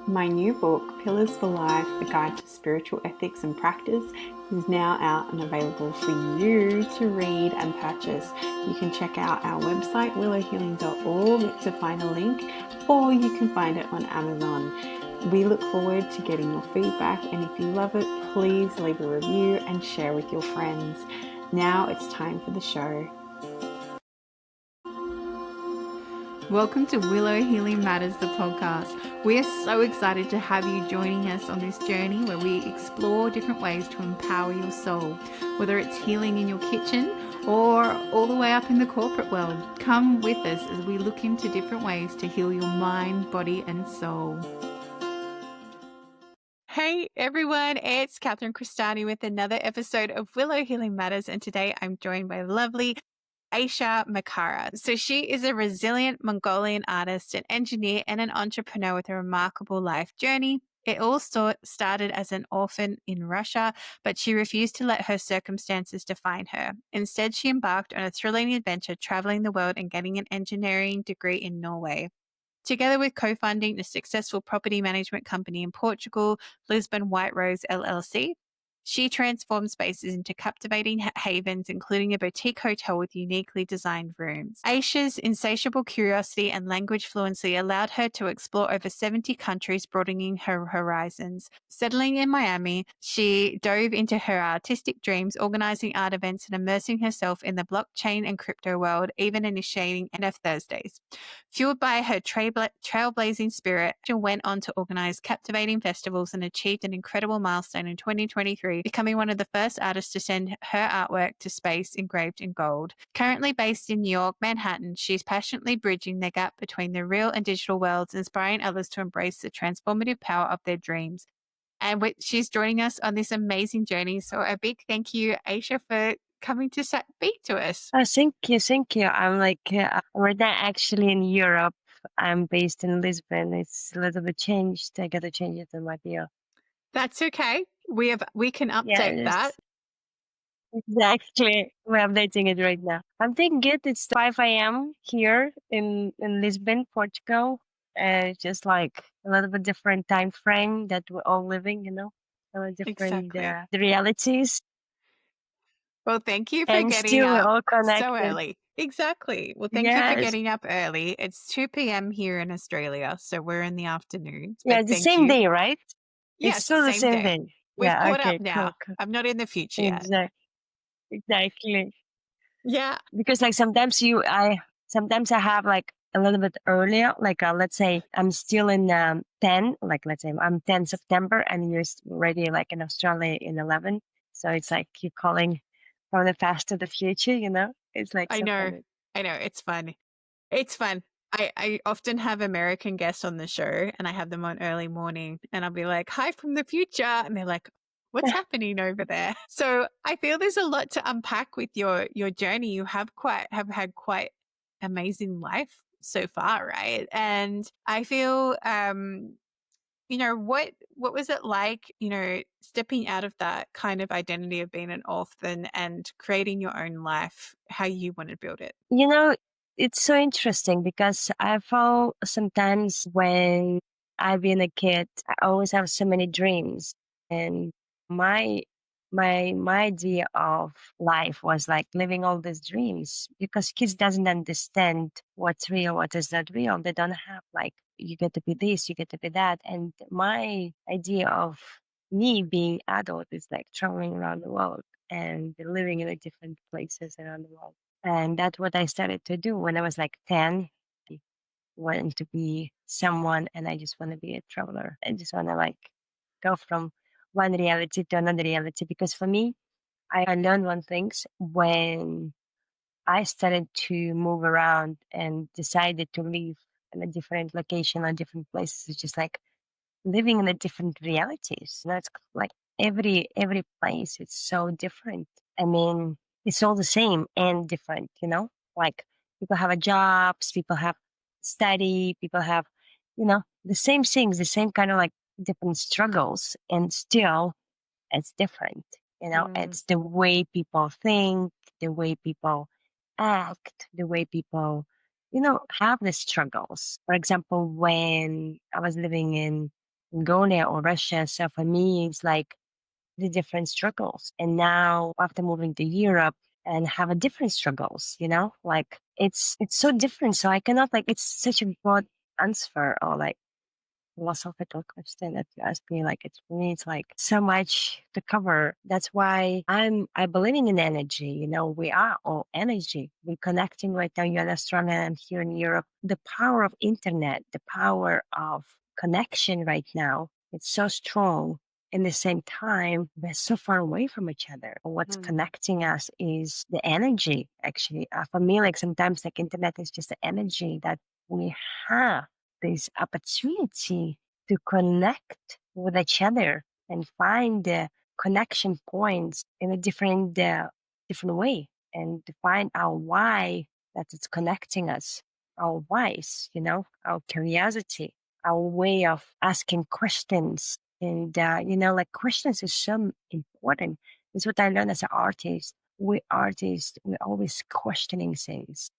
My new book, Pillars for Life, A Guide to Spiritual Ethics and Practice, is now out and available for you to read and purchase. You can check out our website, willowhealing.org, to find a link, or you can find it on Amazon. We look forward to getting your feedback, and if you love it, please leave a review and share with your friends. Now it's time for the show. Welcome to Willow Healing Matters, the podcast. We are so excited to have you joining us on this journey where we explore different ways to empower your soul, whether it's healing in your kitchen or all the way up in the corporate world. Come with us as we look into different ways to heal your mind, body, and soul. Hey everyone, it's Catherine Cristani with another episode of Willow Healing Matters, and today I'm joined by lovely Aisha Makara. So she is a resilient Mongolian artist, an engineer, and an entrepreneur with a remarkable life journey. It all started as an orphan in Russia, but she refused to let her circumstances define her. Instead, she embarked on a thrilling adventure, traveling the world and getting an engineering degree in Norway. Together with co-founding a successful property management company in Portugal, Lisbon White Rose LLC, she transformed spaces into captivating havens, including a boutique hotel with uniquely designed rooms. Aisha's insatiable curiosity and language fluency allowed her to explore over 70 countries, broadening her horizons. Settling in Miami, she dove into her artistic dreams, organizing art events and immersing herself in the blockchain and crypto world, even initiating NF Thursdays. Fueled by her trailblazing spirit, she went on to organize captivating festivals and achieved an incredible milestone in 2023, becoming one of the first artists to send her artwork to space engraved in gold. Currently based in New York, Manhattan, she's passionately bridging the gap between the real and digital worlds, inspiring others to embrace the transformative power of their dreams. And she's joining us on this amazing journey. So a big thank you, Aisha, for coming to speak to us. Oh, thank you, thank you. We're not actually in Europe. I'm based in Lisbon. It's a little bit changed. I got to change it in my bio. That's okay. We can Yeah, update that. exactly. We're updating it right now. I'm doing good. It's 5 a.m. here in Lisbon, Portugal. It's just like a little bit different time frame that we're all living, a little different Exactly. the realities. Well, thank you for And getting still we're up all so connected. early. Exactly. Well, thank you for Yes. getting up early. It's 2 p.m. here in Australia, so we're in the afternoons, Yeah, but it's the thank same you. day, right? It's Yes, still the same same day. day. We've Yeah, caught up okay, cool, now. cool. I'm not in the future yet. Exactly. Yeah. Because like sometimes I have like a little bit earlier, like let's say I'm still in 10, like let's say I'm 10 September and you're already like in Australia in 11. So it's like you're calling from the past to the future. It's like I so know. funny. I know. It's fun. It's fun. I often have American guests on the show and I have them on early morning and I'll be like, hi from the future. And they're like, what's happening over there? So I feel there's a lot to unpack with your journey. You have had quite amazing life so far, right? And I feel what was it like, stepping out of that kind of identity of being an orphan and creating your own life, how you want to build it? You know, it's so interesting because I felt sometimes when I've been a kid, I always have so many dreams. And my my idea of life was like living all these dreams because kids doesn't understand what's real, what is not real. They don't have like you get to be this, you get to be that. And my idea of me being adult is like traveling around the world and living in the different places around the world. And that's what I started to do when I was like 10. I wanted to be someone and I just want to be a traveler. I just want to like go from one reality to another reality. Because for me, I learned one things when I started to move around and decided to live in a different location or different places. It's just like living in a different realities. It's like every place it's so different. I mean, it's all the same and different. Like people have a jobs, people have study, people have, the same things, the same kind of like different struggles, and still it's different. Mm, It's the way people think, the way people act, the way people, have the struggles. For example, when I was living in Mongolia or Russia. So for me, it's like the different struggles. And now after moving to Europe and have a different struggles, like it's so different. So I cannot like it's such a broad answer or like philosophical question that you asked me. Like it's for me, it's like so much to cover. That's why I believing in energy. We are all energy. We're connecting right now. You're in Australia, I'm here in Europe. The power of internet, the power of connection right now, it's so strong. In the same time, we're so far away from each other. What's Mm. connecting us is the energy, actually. For me, like sometimes like internet is just the energy that we have this opportunity to connect with each other and find the connection points in a different way and to find our why that it's connecting us, our whys, our curiosity, our way of asking questions. And, like questions is so important. It's what I learned as an artist. We artists, we're always questioning things.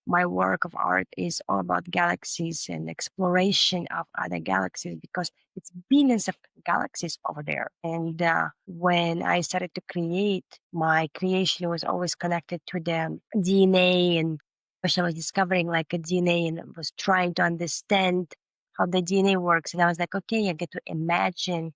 My work of art is all about galaxies and exploration of other galaxies because it's billions of galaxies over there. And when I started to create, my creation was always connected to the DNA. And first I was discovering like a DNA and I was trying to understand how the DNA works. And I was like, okay, I get to imagine,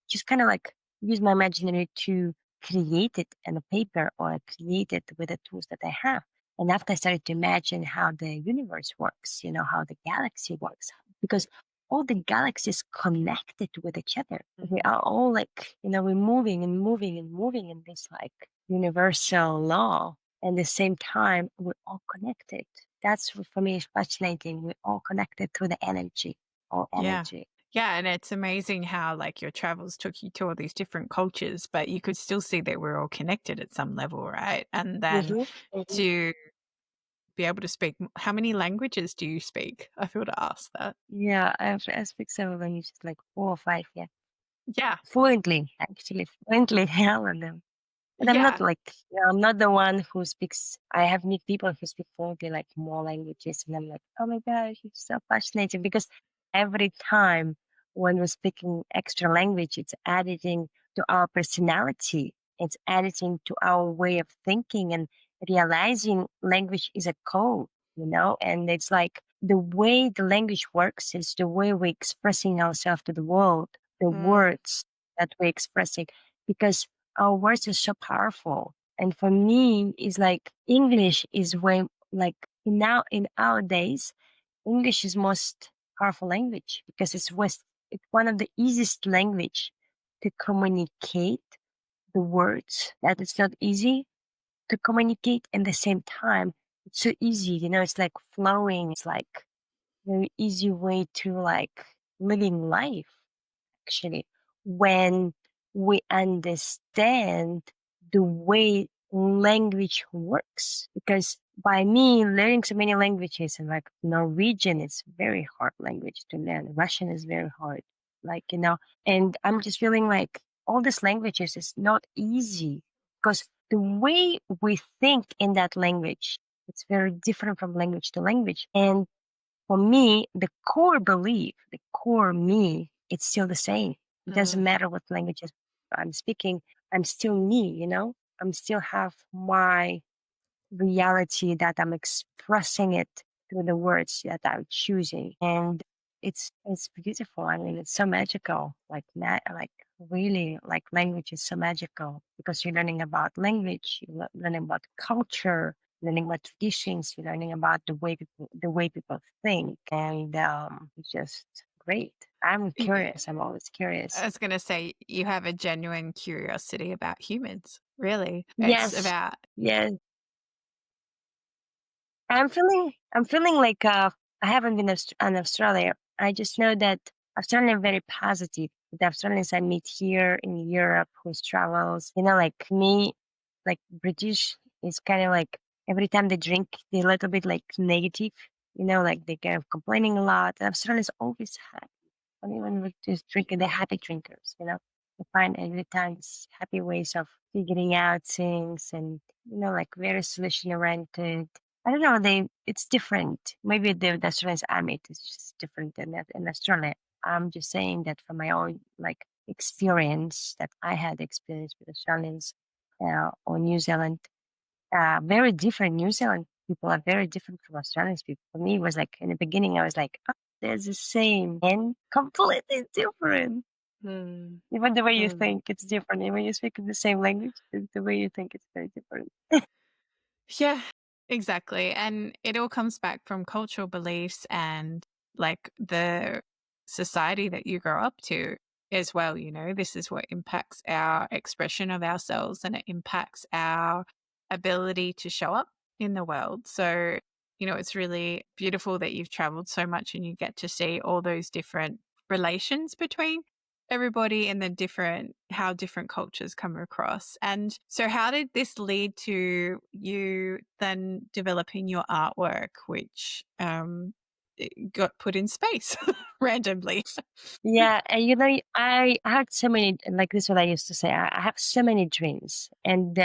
just kind of like use my imaginary to create it in a paper or create it with the tools that I have. And after I started to imagine how the universe works, how the galaxy works, because all the galaxies connected with each other. We Mhm. are all like, we're moving and moving and moving in this like universal law. And at the same time, we're all connected. That's what for me is fascinating. We're all connected through the energy, all Yeah. energy. Yeah, and it's amazing how like your travels took you to all these different cultures, but you could still see that we're all connected at some level, right? And then Hmm. Hmm. to be able to speak how many languages do you speak? I feel to ask that. Yeah, I speak several languages, like 4 or 5. Yeah, Yeah. fluently, actually, fluently, all of them. But I'm not Yeah. like, I'm not the one who speaks. I have meet people who speak fluently like more languages, and I'm like, oh my gosh, it's so fascinating because every time when we're speaking extra language, it's adding to our personality. It's adding to our way of thinking and realizing language is a code, and it's like the way the language works is the way we're expressing ourselves to the world, the Mm, words that we're expressing. Because our words are so powerful. And for me, it's like English is way like now in our days, English is most powerful language because it's one of the easiest language to communicate the words. That it's not easy to communicate and the same time. It's so easy, it's like flowing. It's like very easy way to like living life actually when we understand the way language works. Because by me learning so many languages and like Norwegian is very hard language to learn. Russian is very hard. Like, and I'm just feeling like all these languages is not easy because the way we think in that language, it's very different from language to language. And for me, the core belief, the core me, it's still the same. It doesn't mm, matter what languages I'm speaking. I'm still me, I'm still have my reality that I'm expressing it through the words that I'm choosing. And it's beautiful. I mean, it's so magical. Like really like language is so magical because you're learning about language, you're learning about culture, learning about traditions, you're learning about the way people think. And it's just great. I'm yeah. curious. I'm always I curious. was gonna say you have a genuine curiosity about humans, really. It's Yes. about Yes. I'm feeling like I haven't been in Australia. I just know that Australians are very positive. The Australians I meet here in Europe who travels, like me, like British is kind of like every time they drink, they're a little bit like negative, like they kind of complaining a lot. And Australians always happy. And even with just drinking, they're happy drinkers. They find every time these happy ways of figuring out things and, like very solution oriented. I don't know. It's different. Maybe the Australians I meet is just different than that in Australia. I'm just saying that from my own like experience that I had experience with Australians or New Zealand. Very different. New Zealand people are very different from Australian people. For me, it was like in the beginning, I was like, oh, they're the same and completely different. Mm. Even the way you Mm. think, it's different. Even when you speak the same language, the way you think, it's very different. Yeah, exactly. And it all comes back from cultural beliefs and like the society that you grow up to as well. You know, this is what impacts our expression of ourselves and it impacts our ability to show up in the world. So, you know, it's really beautiful that you've traveled so much and you get to see all those different relations between everybody and the different how different cultures come across. And so how did this lead to you then developing your artwork, which it got put in space randomly? Yeah, and I had so many, like this is what I used to say. I have so many dreams. And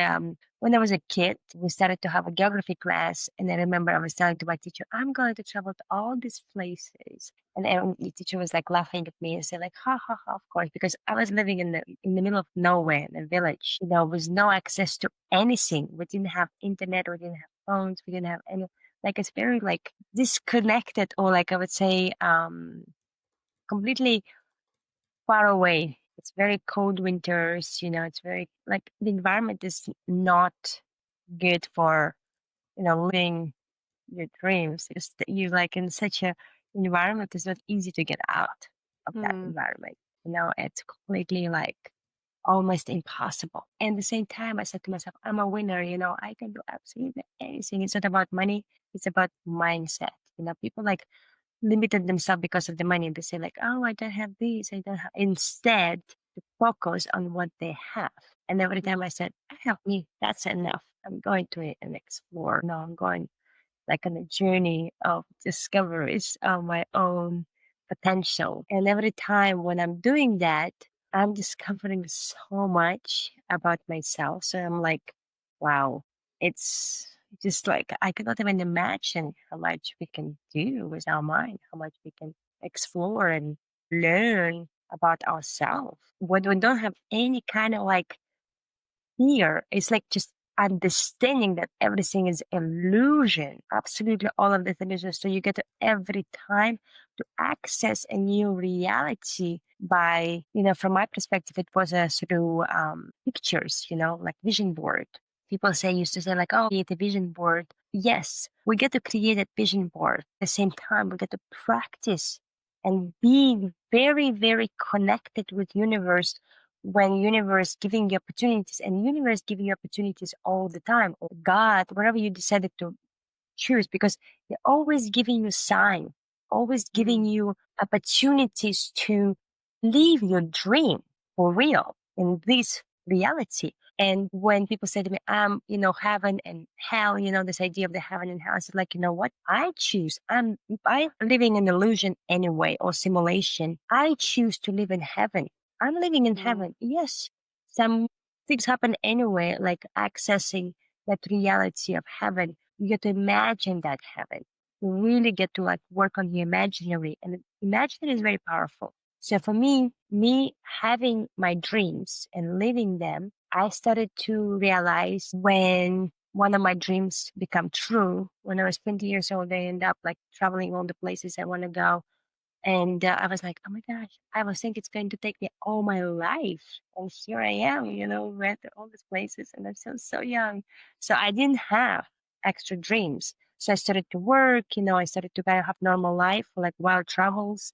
when I was a kid, we started to have a geography class. And I remember I was telling to my teacher, I'm going to travel to all these places. And the teacher was like laughing at me and said, like, ha ha ha, of course, because I was living in the middle of nowhere in a village, with no access to anything. We didn't have internet, we didn't have phones, we didn't have any like it's very like disconnected or like I would say completely far away. It's very cold winters, it's very like the environment is not good for, living your dreams. It's that you like in such a environment, it's not easy to get out of that Mm, environment. It's completely like almost impossible. And at the same time, I said to myself, I'm a winner, I can do absolutely anything. It's not about money, it's about mindset. People like limited themselves because of the money. They say like, "Oh, I don't have this. I don't have." Instead, to focus on what they have. And every time I said, "I have me. That's enough. I'm going to it and explore." No, I'm going like on a journey of discoveries of my own potential. And every time when I'm doing that, I'm discovering so much about myself. So I'm like, wow, it's just like I cannot even imagine how much we can do with our mind, how much we can explore and learn about ourselves. When we mm, don't have any kind of like here, it's like just understanding that everything is illusion. Absolutely all of this illusion. So you get to every time to access a new reality by, from my perspective, it was through pictures, like vision board. People used to say like, oh, create a vision board. Yes, we get to create a vision board. At the same time, we get to practice and be very, very connected with universe when universe giving you opportunities and universe giving you opportunities all the time or god wherever you decided to choose because they're always giving you sign always giving mm, you opportunities to live your dream for real in this reality. And when people say to me heaven and hell, this idea of the heaven and hell, I said like, you know what, I choose, I'm living an illusion anyway or simulation. I choose to live in heaven. I'm living in mm, heaven. Yes, some things happen anyway, like accessing that reality of heaven. You get to imagine that heaven. You really get to like work on the imaginary, and imaginary is very powerful. So for me having my dreams and living them, I started to realize when one of my dreams become true. When I was 20 years old, I end up like traveling all the places I want to go, and I was like, oh my gosh, I was thinking it's going to take me all my life. And here I am, with all these places, and I'm still so young. So I didn't have extra dreams. So I started to work, I started to kind of have normal life, like wild travels,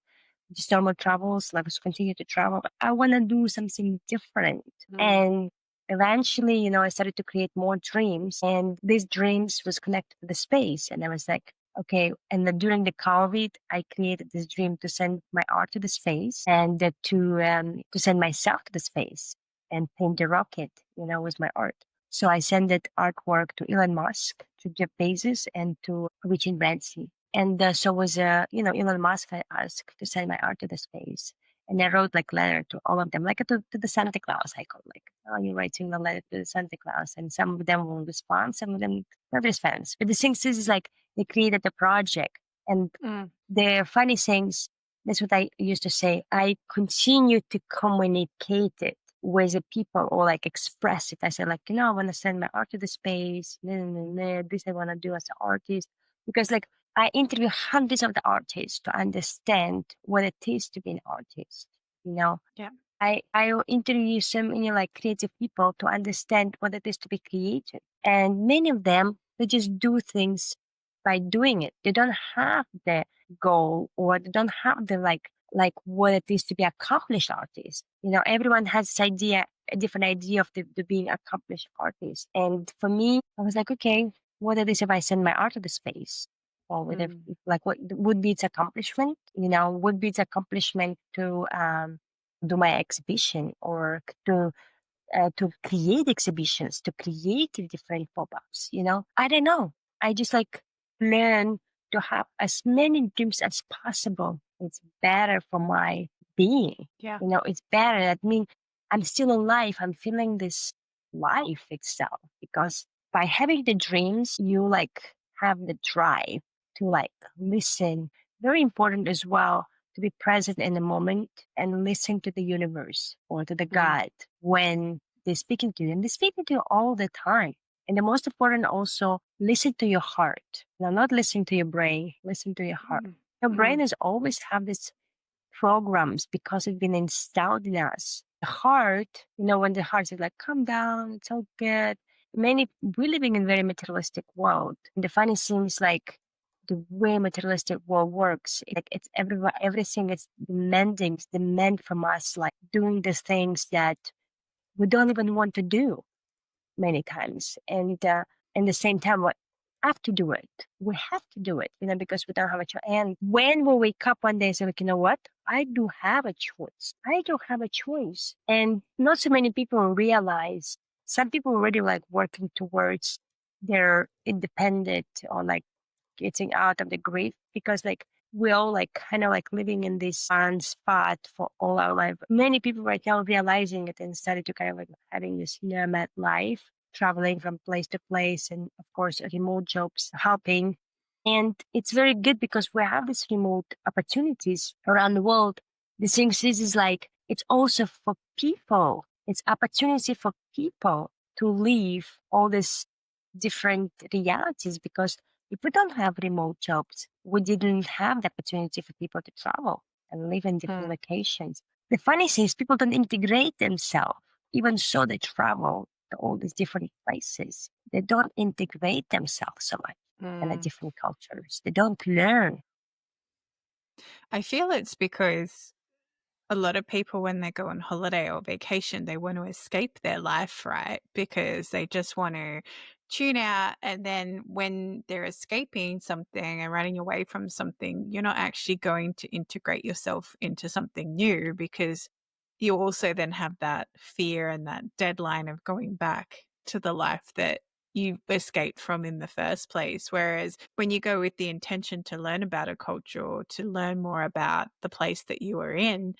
just normal travels, like just continue to travel. But I want to do something different. mm, And eventually, I started to create more dreams. And these dreams was connected to the space. And I was like, okay. And then during the COVID, I created this dream to send my art to the space and to send myself to the space and paint the rocket, with my art. So I sent that artwork to Elon Musk, to Jeff Bezos, and to Richard Branson. And so was, Elon Musk I asked to send my art to the space. And I wrote like letter to all of them, like to the Santa Claus. I call like, oh, you're writing a letter to the Santa Claus. And some of them will respond, some of them not response. But the thing is like they created the project. And mm, the funny things, That's what I used to say. I continue to communicate it with the people or like express it. I said like, I want to send my art to the space. Nah, nah, nah, this I want to do as an artist. Because like I interview hundreds of the artists to understand what it is to be an artist. You know, Yeah. I will interview so many like creative people to understand what it is to be creative. And many of them, they just do things by doing it. They don't have the goal or they don't have the like what it is to be accomplished artist. Everyone has this idea, a different idea of the being accomplished artist. And for me, I was like, okay, what it is if I send my art to the space? Or with it, Mm. like what would be its accomplishment? Would be its accomplishment to do my exhibition or to create exhibitions, to create different pop-ups. I don't know. I just like learn to have as many dreams as possible. It's better for my being. Yeah. It's better. That means I'm still alive. I'm feeling this life itself because by having the dreams, you like have the drive to like listen. Very important as well to be present in the moment and listen to the universe or to the Mm. God when they're speaking to you. And they're speaking to you all the time. And the most important also, listen to your heart. Now, not listen to your brain, listen to your heart. Mm. Your brain Mm. has always have these programs because it's been installed in us. The heart, when the heart is like, calm down, it's all good. We're living in a very materialistic world. And the funny thing is like the way materialistic world works, like everything is demand from us, like doing the things that we don't even want to do many times. And in the same time, what have to do it. We have to do it, because we don't have a choice. And when we wake up one day and say, like, you know what? I do have a choice. I do have a choice. And not so many people realize some people already like working towards their independent or like getting out of the grief because like we all like kind of like living in this one spot for all our life. Many people right now realizing it and started to kind of like having this nomad life, traveling from place to place, and of course remote jobs helping. And it's very good because we have these remote opportunities around the world. The thing is like it's also for people. It's opportunity for people to live all these different realities because if we don't have remote jobs, we didn't have the opportunity for people to travel and live in different Mm. locations. The funny thing is people don't integrate themselves, even so they travel to all these different places. They don't integrate themselves so much in the Mm. different cultures. They don't learn. I feel it's because a lot of people, when they go on holiday or vacation, they want to escape their life, right? Because they just want to tune out. And then when they're escaping something and running away from something, you're not actually going to integrate yourself into something new because you also then have that fear and that deadline of going back to the life that you escaped from in the first place. Whereas when you go with the intention to learn about a culture or to learn more about the place that you are in,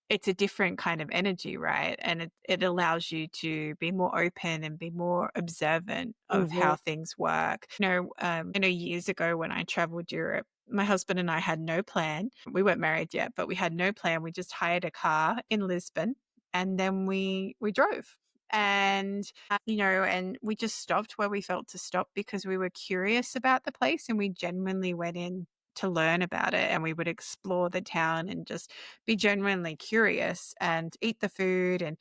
it's a different kind of energy, right? And it allows you to be more open and be more observant of Hmm. how things work. I know years ago when I traveled Europe, my husband and I had no plan. We weren't married yet, but we had no plan. We just hired a car in Lisbon and then we drove. And and we just stopped where we felt to stop because we were curious about the place and we genuinely went in to learn about it, and we would explore the town and just be genuinely curious and eat the food and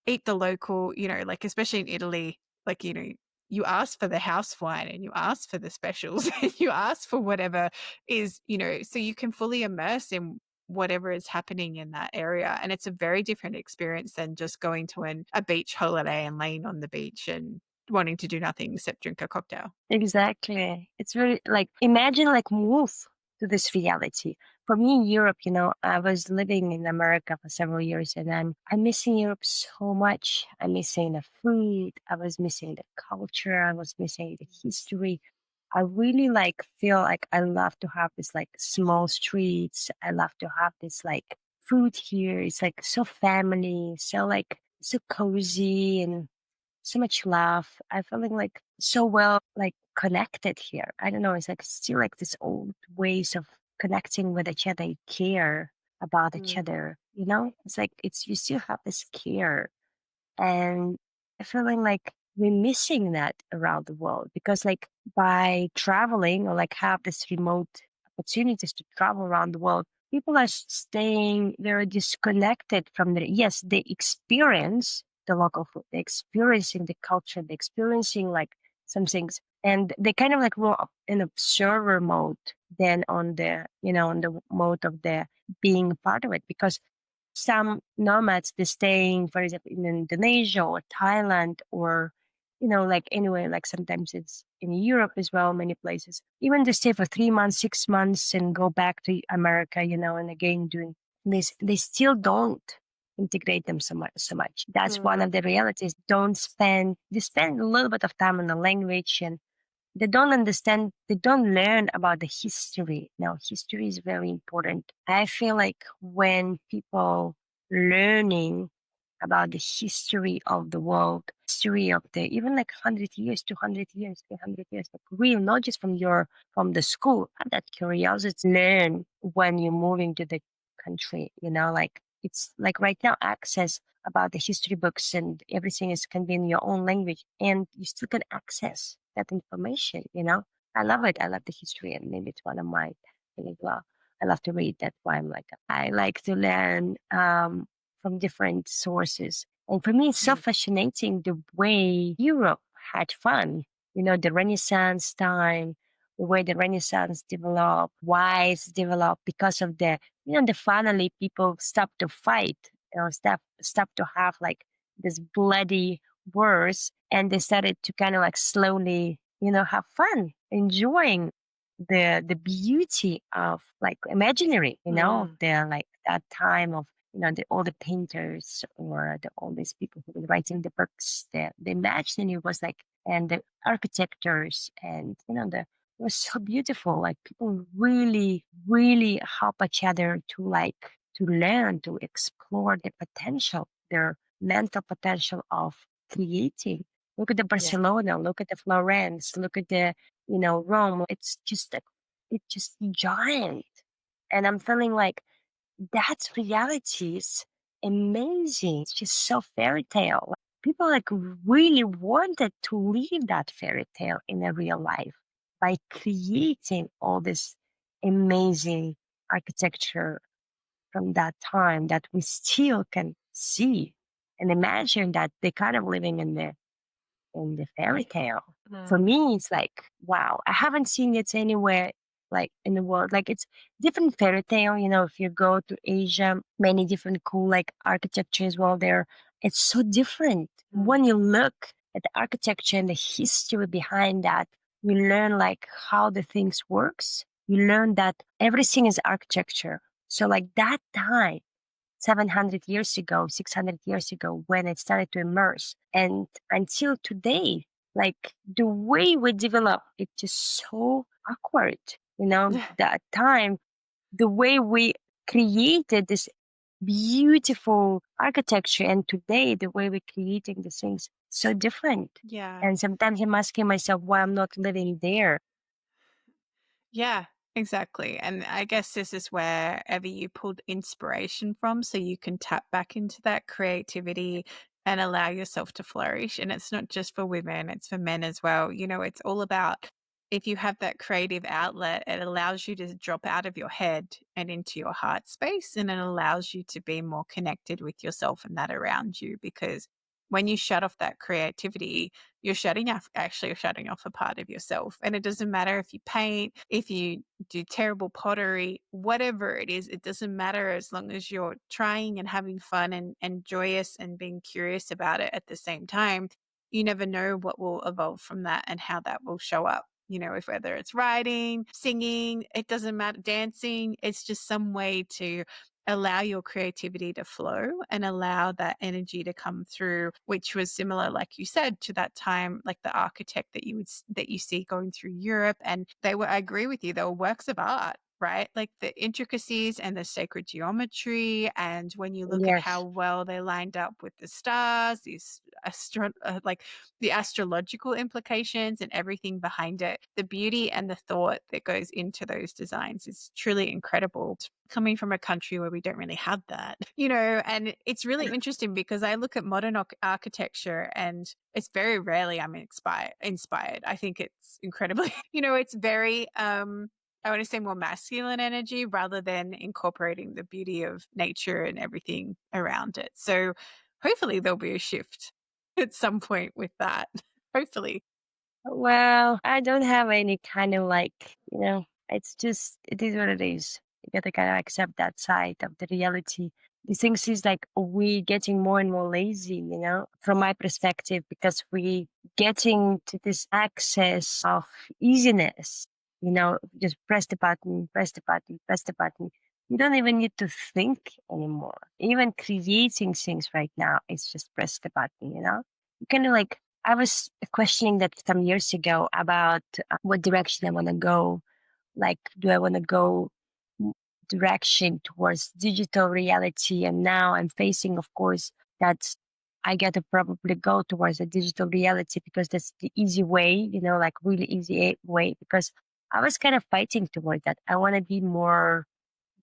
eat the local, like especially in Italy, like, you ask for the house wine and you ask for the specials and you ask for whatever is, so you can fully immerse in whatever is happening in that area. And it's a very different experience than just going to a beach holiday and laying on the beach and wanting to do nothing except drink a cocktail. Exactly. It's very like imagine like move to this reality. For me in Europe, I was living in America for several years and I'm missing Europe so much. I'm missing the food, I was missing the culture, I was missing the history. I really like feel like I love to have this like small streets. I love to have this like food here. It's like so family, so like so cozy and so much love. I'm feeling like so well, like connected here. I don't know. It's like still like this old ways of connecting with each other, you care about each Mm. other, you know? It's like it's you still have this care. And I feeling like we're missing that around the world because like by traveling or like have this remote opportunities to travel around the world, people are staying, they're disconnected from the, yes, they experience the local food, they're experiencing the culture, they're experiencing like some things. And they kind of like were in observer mode than on the, on the mode of the being part of it because some nomads they're staying, for example, in Indonesia or Thailand or like anywhere. Like sometimes it's in Europe as well, many places. Even they stay for 3 months, 6 months, and go back to America, and again doing this. They still don't integrate them so much. So much. That's one of Mm. the realities. Don't spend. They spend a little bit of time on the language and they don't understand, they don't learn about the history. Now, history is very important. I feel like when people learning about the history of the world, history of the even like 100 years, 200 years, 300 years, like real, not just from the school, have that curiosity to learn when you're moving to the country, like it's like right now access about the history books and everything is can be in your own language and you still can access that information. I love it. I love the history and maybe it's one of my things as well. I love to read. That's why I'm like I like to learn from different sources. And for me it's so Mm. fascinating the way Europe had fun. The Renaissance time, the way the Renaissance developed, why it's developed because of the finally people stopped to fight, stopped to have like this bloody wars and they started to kind of like slowly, have fun, enjoying the beauty of like imaginary, of Mm. the like that time of all the painters or all these people who were writing the books, the imaginary was like and the architectures and the it was so beautiful. Like people really, really help each other to like to learn, to explore the potential, their mental potential of creating. Look at the Yeah. Barcelona, look at the Florence, look at the, Rome. It's just like it's just giant. And I'm feeling like that's reality is amazing. It's just so fairy tale. People like really wanted to live that fairy tale in a real life by creating all this amazing architecture from that time that we still can see and imagine that they kind of living in the fairy tale. For Mm. me, it's like, wow, I haven't seen it anywhere like in the world. Like it's different fairy tale, if you go to Asia, many different cool like architecture as well there. It's so different. Mm. When you look at the architecture and the history behind that, you learn like how the things works. You learn that everything is architecture. So like that time 700 years ago, 600 years ago, when it started to immerse. And until today, like the way we develop, it's just so awkward. That time, the way we created this beautiful architecture and today, the way we're creating the things, so different. Yeah. And sometimes I'm asking myself why I'm not living there. Yeah, exactly. And I guess this is wherever you pulled inspiration from, so you can tap back into that creativity and allow yourself to flourish. And it's not just for women, it's for men as well. It's all about if you have that creative outlet, it allows you to drop out of your head and into your heart space. And it allows you to be more connected with yourself and that around you. Because when you shut off that creativity, you're shutting off a part of yourself. And it doesn't matter if you paint, if you do terrible pottery, whatever it is, it doesn't matter as long as you're trying and having fun and joyous and being curious about it at the same time. You never know what will evolve from that and how that will show up. If whether it's writing, singing, it doesn't matter, dancing, it's just some way to allow your creativity to flow and allow that energy to come through, which was similar, like you said, to that time, like the architect that you see going through Europe. And I agree with you, they were works of art, right? Like the intricacies and the sacred geometry. And when you look at how Yes. well they lined up with the stars, these like the astrological implications and everything behind it. The beauty and the thought that goes into those designs is truly incredible. Coming from a country where we don't really have that, and it's really interesting because I look at modern architecture and it's very rarely I'm inspired. I think it's incredibly, it's very, I want to say more masculine energy rather than incorporating the beauty of nature and everything around it. So hopefully there'll be a shift at some point with that. Hopefully. Well, I don't have any kind of like, it's just, it is what it is. You gotta kind of accept that side of the reality. The things is like we getting more and more lazy, from my perspective, because we getting to this access of easiness, just press the button, press the button, press the button. You don't even need to think anymore. Even creating things right now, it's just press the button, You kind of like I was questioning that some years ago about what direction I want to go. Like, do I want to go m- direction towards digital reality? And now I'm facing, of course, that I got to probably go towards a digital reality because that's the easy way, like really easy way. Because I was kind of fighting toward that. I want to be more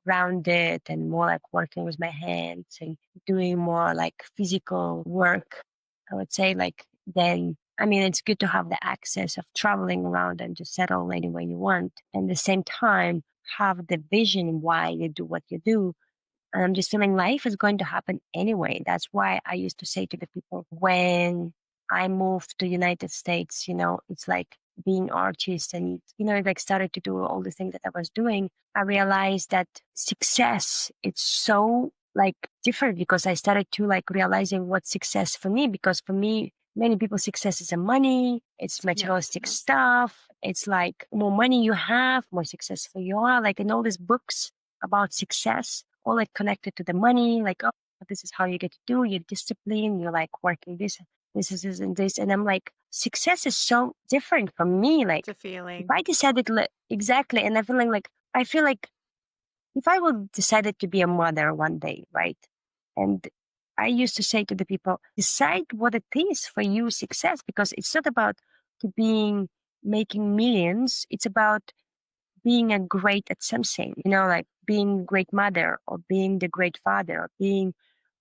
grounded and more like working with my hands and doing more like physical work. I would say like then I mean it's good to have the access of traveling around and just settle anywhere you want. And at the same time have the vision why you do what you do. And I'm just feeling life is going to happen anyway. That's why I used to say to the people when I moved to United States, it's like being artist and, like started to do all the things that I was doing. I realized that success, it's so like different because I started to like realizing what success for me, because for me, many people success is a money, it's Yeah. materialistic stuff. It's like more money you have, more successful you are. Like in all these books about success, all like connected to the money, like, oh, this is how you get to do your discipline, you're like working this and this. And I'm like, success is so different from me. It's a Like, if feeling. I decided, exactly, and I feel like if I would decided to be a mother one day, right? And I used to say to the people, decide what it is for you success, because it's not about to being making millions. It's about being a great at something, like being great mother or being the great father or being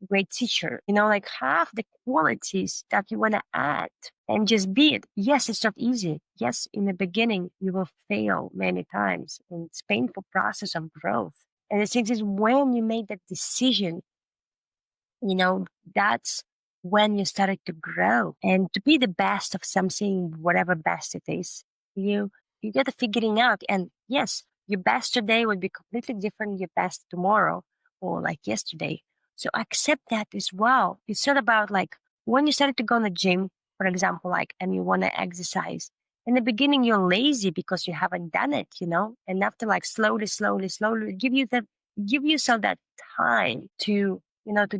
great teacher, like have the qualities that you want to add and just be it. Yes, it's not easy. Yes, in the beginning, you will fail many times and it's painful process of growth. And the thing is when you make that decision, that's when you started to grow and to be the best of something, whatever best it is. You you got to figuring out. And yes, your best today will be completely different than your best tomorrow or like yesterday. So accept that as well. It's not about like when you started to go in the gym, for example, like and you want to exercise. In the beginning, you're lazy because you haven't done it, and after like slowly, slowly, slowly, give yourself that time to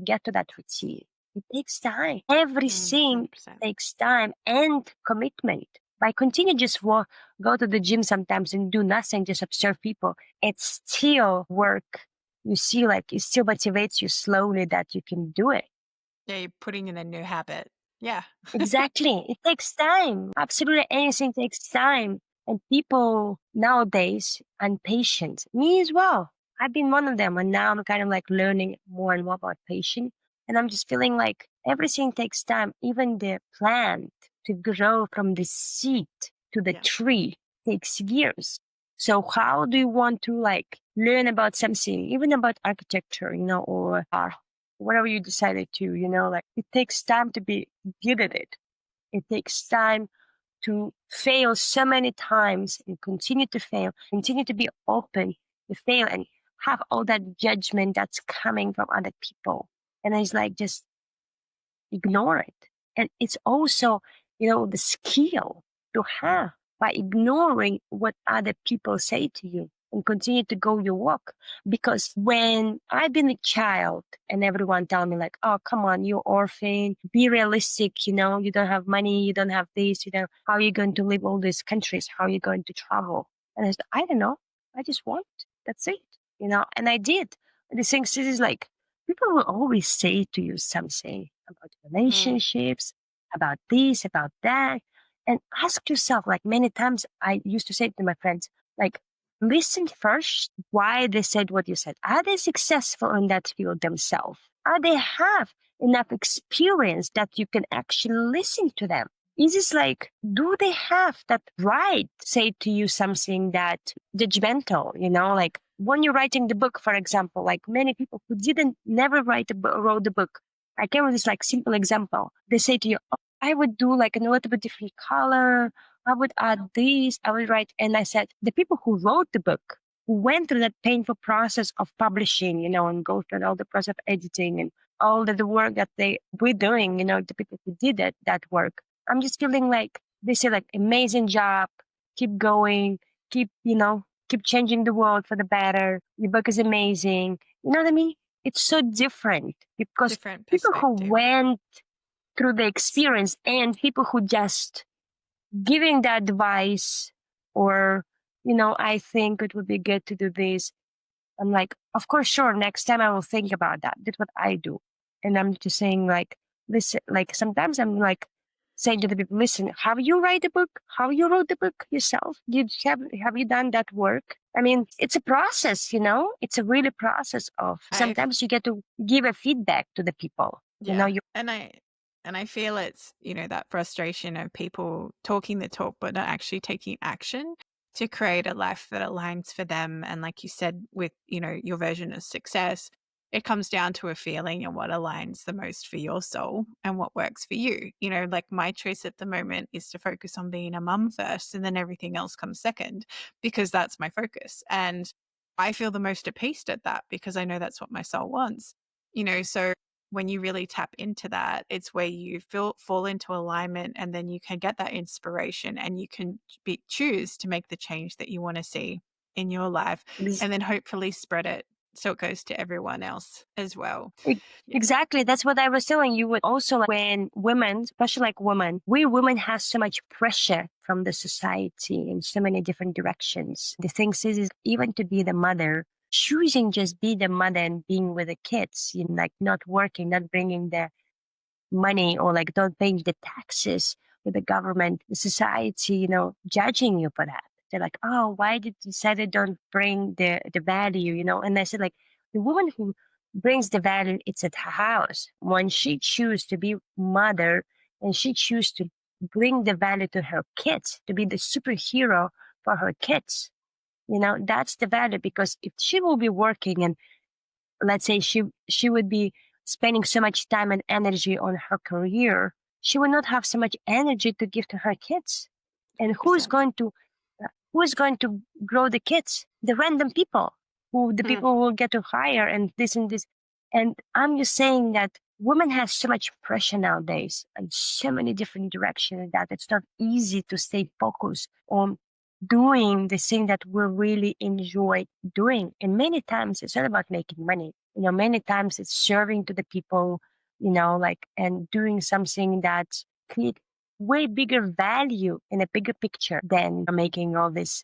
get to that routine. It takes time. Everything 100%. takes time and commitment. By continue just go to the gym sometimes and do nothing, just observe people. It's still work. You see, like it still motivates you slowly that you can do it. Yeah, you're putting in a new habit. Yeah. Exactly. It takes time. Absolutely anything takes time. And people nowadays impatient. Me as well. I've been one of them. And now I'm kind of like learning more and more about patience. And I'm just feeling like everything takes time. Even the plant to grow from the seed to the Yeah. tree takes years. So how do you want to like learn about something, even about architecture, or art, whatever you decided to, like it takes time to be good at it. It takes time to fail so many times and continue to fail, continue to be open to fail and have all that judgment that's coming from other people. And it's like just ignore it. And it's also, the skill to have by ignoring what other people say to you and continue to go your walk. Because when I've been a child and everyone tell me like, oh, come on, you're orphan, be realistic, you don't have money, you don't have this, how are you going to live all these countries? How are you going to travel? And I said, I don't know. I just want. That's it. And I did. The thing is like, people will always say to you something about Mm. relationships. about this, about that. And ask yourself, like many times I used to say to my friends, like, listen first why they said what you said. Are they successful in that field themselves? Are they have enough experience that you can actually listen to them? Is this like, do they have that right to say to you something that judgmental, like when you're writing the book, for example, like many people who didn't never wrote the book. I came with this like simple example. They say to you, oh, I would do like a little bit different color. I would add this, I would write. And I said, the people who wrote the book, who went through that painful process of publishing, and go through all the process of editing and all the work that they were doing, the people who did that work. I'm just feeling like they say like amazing job, keep going, keep changing the world for the better. Your book is amazing. You know what I mean? It's so different because Different people who perspective. went through the experience and people who just giving the advice or, I think it would be good to do this. I'm like, of course, sure. Next time I will think about that. That's what I do. And I'm just saying, like, listen, like sometimes I'm like saying to the people, listen, have you write a book? How you wrote the book yourself? Have you done that work? I mean, it's a process, it's a really process of I've sometimes you get to give a feedback to the people. Yeah. You And I feel it's, that frustration of people talking the talk but not actually taking action to create a life that aligns for them. And like you said, with, your version of success, it comes down to a feeling and what aligns the most for your soul and what works for you. Like my choice at the moment is to focus on being a mum first and then everything else comes second because that's my focus. And I feel the most at peace at that because I know that's what my soul wants. So when you really tap into that, it's where you fall into alignment, and then you can get that inspiration and you can choose to make the change that you want to see in your life, know, and then hopefully spread it so it goes to everyone else as well. Yeah. Exactly. That's what I was telling you. Would also like when women, especially like women, we women have so much pressure from the society in so many different directions. The thing is even to be the mother, choosing just be the mother and being with the kids, like not working, not bringing the money or like don't pay the taxes with the government, the society, judging you for that. They're like, oh, why did you say they don't bring the value, And I said like the woman who brings the value, it's at her house. When she choose to be mother and she choose to bring the value to her kids, to be the superhero for her kids, that's the value because if she will be working and let's say she would be spending so much time and energy on her career, she would not have so much energy to give to her kids. And 100%. who is going to grow the kids? The random people who the Mm, people will get to hire and this and this. And I'm just saying that women have so much pressure nowadays in so many different directions that it's not easy to stay focused on doing the thing that we really enjoy doing. And many times it's not about making money. Many times it's serving to the people, like, and doing something that create way bigger value in a bigger picture than making all this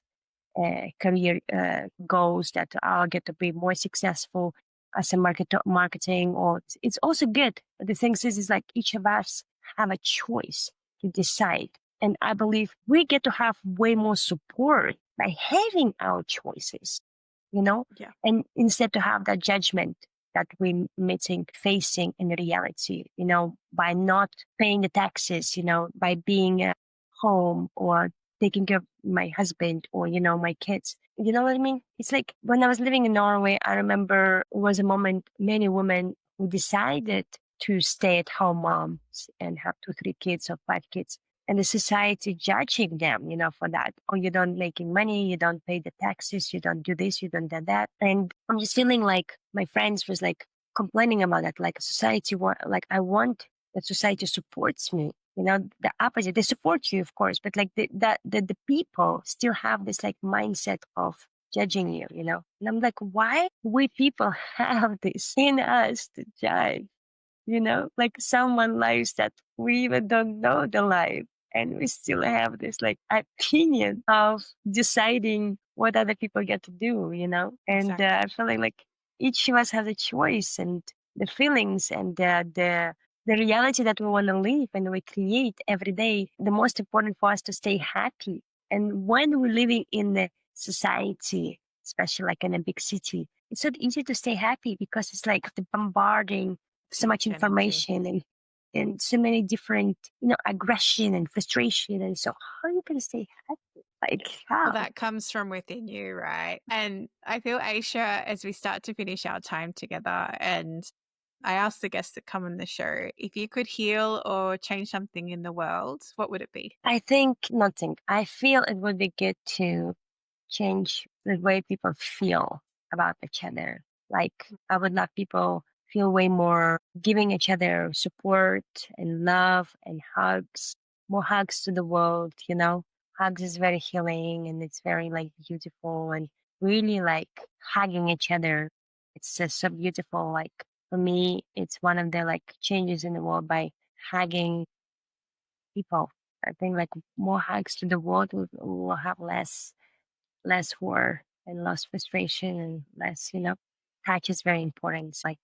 career goals that I'll get to be more successful as a marketing or it's also good. But the thing is like each of us have a choice to decide. And I believe we get to have way more support by having our choices, you know, yeah. and instead to have that judgment that we're meeting, facing in reality, by not paying the taxes, by being at home or taking care of my husband or, my kids. You know what I mean? It's like when I was living in Norway, I remember it was a moment many women who decided to stay at home moms and have 2, 3 kids or 5 kids. And the society judging them, for that. Oh, you don't making money, you don't pay the taxes, you don't do this, you don't do that. And I'm just feeling like my friends was like complaining about that. Like society, like I want that society supports me, the opposite. They support you, of course, but like the people still have this like mindset of judging you, And I'm like, why we people have this in us to judge, like someone lives that we even don't know the life. And we still have this like opinion of deciding what other people get to do, And I Exactly. feel like each of us has a choice and the feelings and the the reality that we want to live and we create every day, the most important for us to stay happy. And when we're living in the society, especially like in a big city, it's not easy to stay happy because it's like the bombarding so Too much much energy. information and so many different, aggression and frustration. And so how are you going to stay happy? Like Well, how? that comes from within you, right? And I feel, Aisha, as we start to finish our time together, and I ask the guests that come on the show, if you could heal or change something in the world, what would it be? I think nothing. I feel it would be good to change the way people feel about each other. Like I would love people feel way more giving each other support and love and hugs, more hugs to the world. Hugs is very healing and it's very like beautiful and really like hugging each other. It's just so beautiful. Like for me, it's one of the like changes in the world by hugging people. I think like more hugs to the world will have less war and less frustration and less. Touch is very important. It's like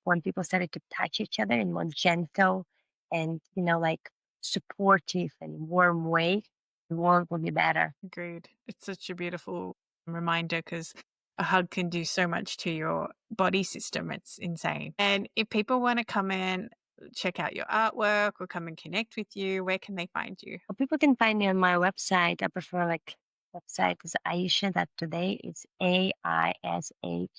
when people started to touch each other in more gentle and, like supportive and warm way, the world will be better. Agreed. It's such a beautiful reminder because a hug can do so much to your body system. It's insane. And if people want to come in, check out your artwork or come and connect with you, where can they find you? Well, people can find me on my website. I prefer like website is Aisha.today. It's AISHA.today.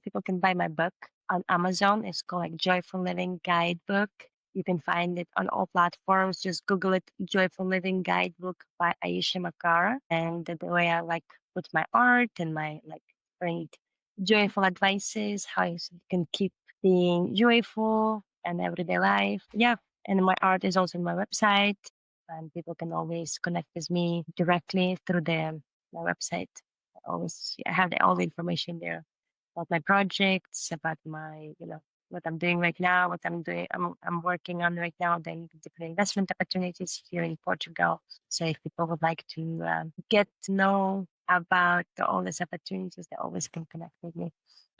People can buy my book on Amazon. It's called like Joyful Living Guidebook. You can find it on all platforms. Just Google it, Joyful Living Guidebook by Aisha Makara. And the way I like put my art and my like different joyful advices, how you can keep being joyful and everyday life. Yeah, and my art is also on my website, and people can always connect with me directly through my website. I have all the information there about my projects, about my what I'm doing right now, what I'm doing, I'm working on right now, then different investment opportunities here in Portugal. So if people would like to get to know about all these opportunities, they always can connect with me.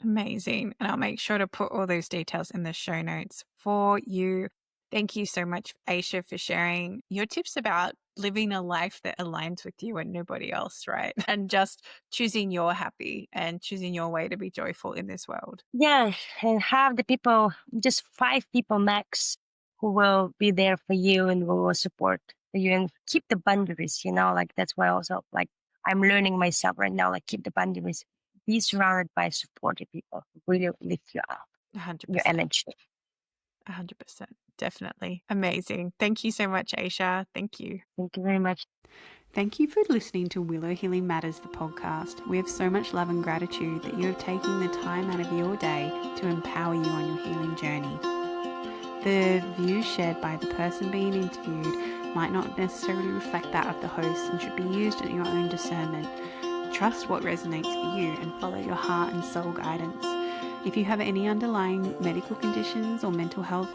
Amazing. And I'll make sure to put all those details in the show notes for you. Thank you so much, Aisha, for sharing your tips about living a life that aligns with you and nobody else, right? And just choosing your happy and choosing your way to be joyful in this world. Yeah, and have the people, just 5 people max, who will be there for you and who will support you and keep the boundaries. Like that's why also like I'm learning myself right now, like keep the boundaries. Be surrounded by supportive people who really lift you up, your 100%. energy. 100%. Definitely. Amazing. Thank you so much, Aisha. Thank you. Thank you very much. Thank you for listening to Willow Healing Matters, the podcast. We have so much love and gratitude that you have taken the time out of your day to empower you on your healing journey. The views shared by the person being interviewed might not necessarily reflect that of the host and should be used at your own discernment. Trust what resonates for you and follow your heart and soul guidance. If you have any underlying medical conditions or mental health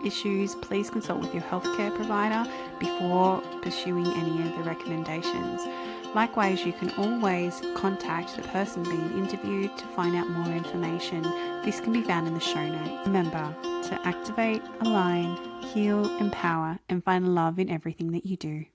issues, please consult with your healthcare provider before pursuing any of the recommendations. Likewise, you can always contact the person being interviewed to find out more information. This can be found in the show notes. Remember to activate, align, heal, empower, and find love in everything that you do.